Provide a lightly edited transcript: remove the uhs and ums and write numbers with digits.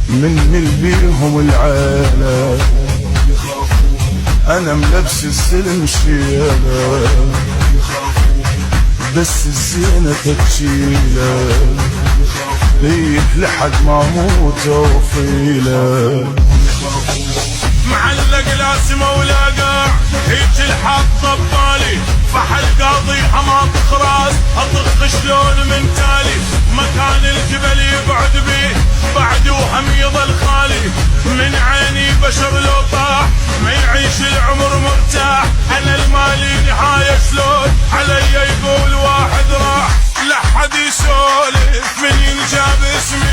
مني البيهم العالة، انا ملبس السلم شيالة، بس الزينة تكشيلة، ليه لحد ما اموت وفيلة. معلق لاسمه ولاقع هيج الحق طبالي، فحل قاضي حماط خراس اطخ شلون من تالي، مكان الجبل يبعد بيه بعد وهم يظل خالي، من عيني بشر لو طاح ما يعيش العمر مرتاح، انا المالي نهاية شلون علي يقول واحد راح، لا حد يسولف من ينجاب اسمي